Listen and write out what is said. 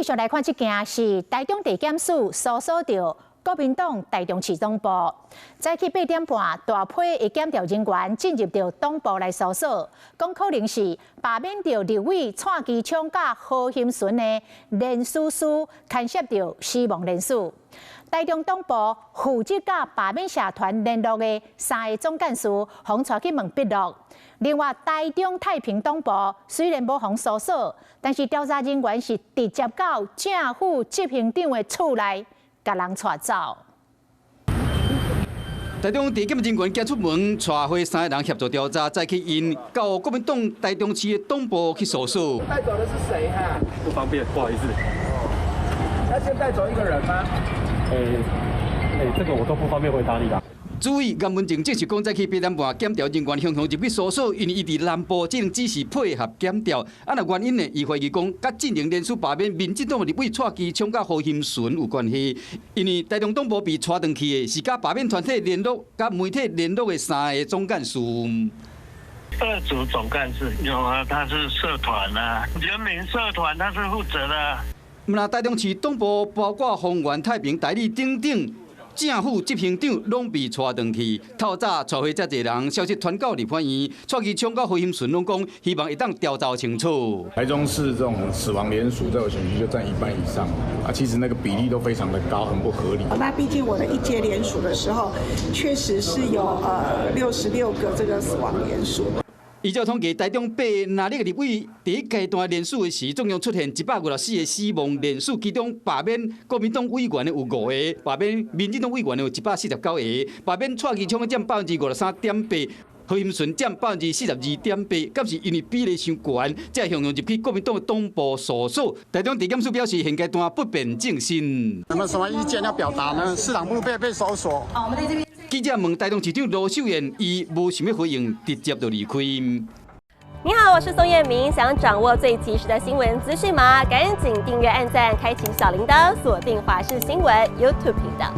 继续来看这件是台中地检署搜索到国民党台中市总部。早起8点半，大批的检调人员进入到总部来搜索，讲可能是罢免到立委蔡其昌甲何欣纯的连署书牵涉到死亡人数。台中总部负责甲罢免社团联络的3个总干事，互带去问笔录。另外，台中太平总部虽然无互搜索，但是调查人员是直接到政府执行长的厝内，甲人带走。台中地检人员行出门，带回3个人协助调查，再去因到国民党台中市的总部去搜索。带走的是谁哈？不方便，不好意思。要先带走一个人吗？这个我都不方便回答你啦。注意，严文正证实讲，早起8点半，检调人员向入去搜索，因为伊伫南部，只能只是配合检调。若原因呢？伊怀疑讲，甲进行连署罢免民进党的立委蔡其昌甲何欣纯有关系。因为台中总部被带回去的是甲罢免团体联络、甲媒体联络的3个总干事。2组总干事有啊，他是社团啊，人民社团他是负责的。那台中市总部包括丰原、太平、台里等等，政府执行长拢被带回去。透早带回遮侪人，消息传到立法院，蔡其昌甲何欣纯拢讲，希望会当调查清楚。台中市这种死亡联署，在我选区就占1半以上啊，其实那个比例都非常的高，很不合理。那毕竟我的一届联署的时候，确实是有66个这个死亡联署。依照统计，台中8个立委第一阶段联署的时，总共出现154个死亡联署，其中罢免国民党委员的有5个，罢免民进党委员的有149个，罢免蔡其昌的占53.8%，何欣纯占42.8%，敢是因为比例伤悬，才向入去国民党的总部搜索。台中地检署表示，现阶段不便证实。有没有什么意见要表达呢？市党部被搜索。我们在这边。记者问台中市长罗秀燕，伊无想要回应，直接就离开。你好，我是宋彦明，想掌握最及时的新闻资讯吗？赶紧订阅、按赞、开启小铃铛，锁定华视新闻 YouTube 频道。